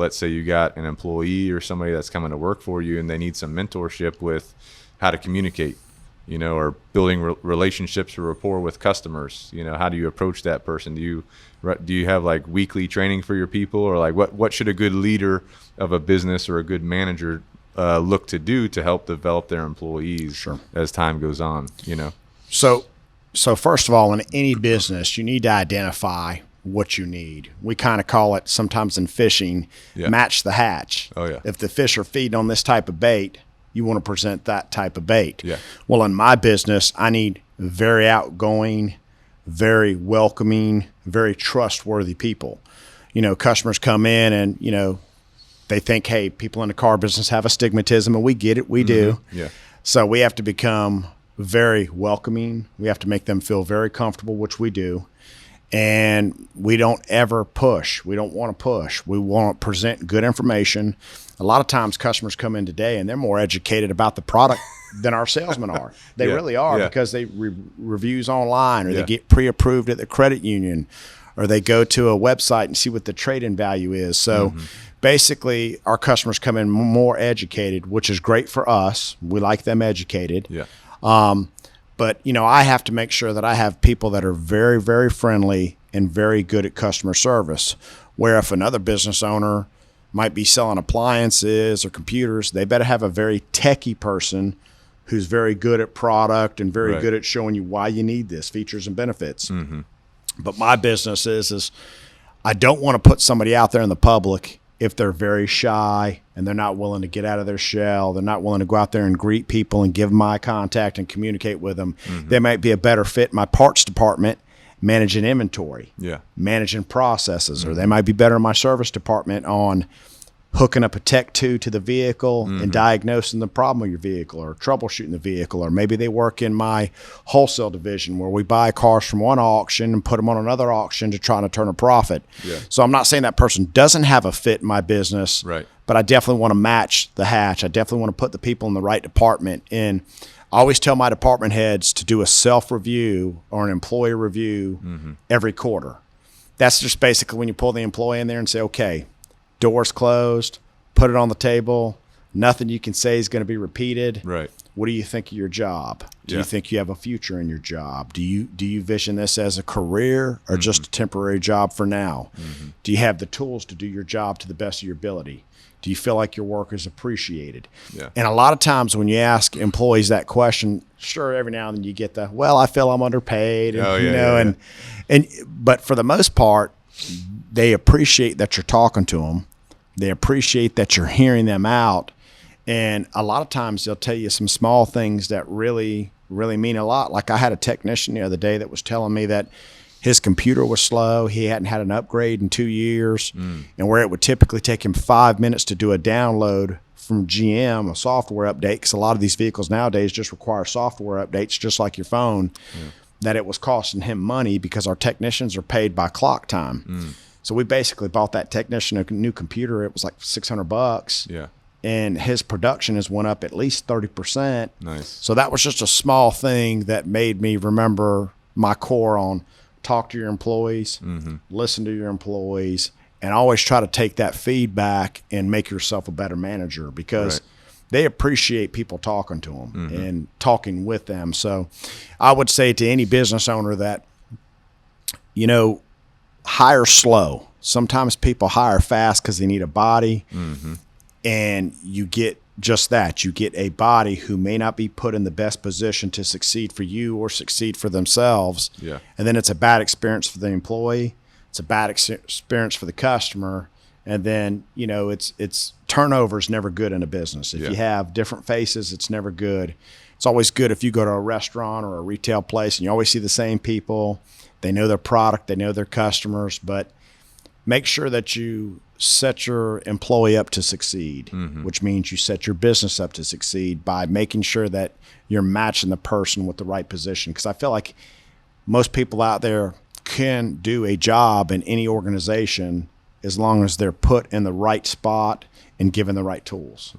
Let's say you got an employee or somebody that's coming to work for you and they need some mentorship with how to communicate, or building relationships or rapport with customers. How do you approach that person? Do you have like weekly training for your people, or like what should a good leader of a business or a good manager look to do to help develop their employees Sure. as time goes on? So first of all, in any business, you need to identify what you need. We kind of call it sometimes in fishing, match the hatch. Oh, yeah. If the fish are feeding on this type of bait, you want to present that type of bait. Yeah. Well, in my business, I need very outgoing, very welcoming, very trustworthy people. Customers come in and, they think, hey, people in the car business have astigmatism, and we get it. We do. Yeah. So we have to become very welcoming. We have to make them feel very comfortable, which we do. And we don't ever push. We don't want to push. We want to present good information. A lot of times customers come in today and they're more educated about the product than our salesmen are. They really are, because they reviews online, or they get pre-approved at the credit union, or they go to a website and see what the trade-in value is. So basically our customers come in more educated, which is great for us. We like them educated. Yeah. But, I have to make sure that I have people that are very, very friendly and very good at customer service, where if another business owner might be selling appliances or computers, they better have a very techie person who's very good at product and very good at showing you why you need this, features and benefits. But my business is I don't want to put somebody out there in the public if they're very shy and they're not willing to get out of their shell. They're not willing to go out there and greet people and give them eye contact and communicate with them. They might be a better fit in my parts department, managing inventory, managing processes, or they might be better in my service department on hooking up a Tech 2 to the vehicle and diagnosing the problem with your vehicle, or troubleshooting the vehicle. Or maybe they work in my wholesale division, where we buy cars from one auction and put them on another auction to try to turn a profit. So I'm not saying that person doesn't have a fit in my business, but I definitely want to match the hatch. I definitely want to put the people in the right department. And I always tell my department heads to do a self-review or an employee review every quarter. That's just basically when you pull the employee in there and say, okay, doors closed, put it on the table. Nothing you can say is going to be repeated. What do you think of your job? Do you think you have a future in your job? Do you vision this as a career or just a temporary job for now? Do you have the tools to do your job to the best of your ability? Do you feel like your work is appreciated? And a lot of times when you ask employees that question, sure, every now and then you get the, well, I feel I'm underpaid, and but for the most part, they appreciate that you're talking to them. They appreciate that you're hearing them out. And a lot of times they'll tell you some small things that really, really mean a lot. Like I had a technician the other day that was telling me that his computer was slow. He hadn't had an upgrade in 2 years. And where it would typically take him 5 minutes to do a download from GM, a software update, because a lot of these vehicles nowadays just require software updates, just like your phone, that it was costing him money because our technicians are paid by clock time. So we basically bought that technician a new computer. It was like $600. And his production has went up at least 30%. So that was just a small thing that made me remember my core on talk to your employees, listen to your employees, and always try to take that feedback and make yourself a better manager, because they appreciate people talking to them and talking with them. So I would say to any business owner that, hire slow. Sometimes people hire fast because they need a body, and you get just that. You get a body who may not be put in the best position to succeed for you or succeed for themselves. And then it's a bad experience for the employee. It's a bad experience for the customer. And then, it's turnover is never good in a business. If you have different faces, it's never good. It's always good if you go to a restaurant or a retail place and you always see the same people. They know their product, they know their customers, but make sure that you set your employee up to succeed, which means you set your business up to succeed by making sure that you're matching the person with the right position. Because I feel like most people out there can do a job in any organization as long as they're put in the right spot and given the right tools.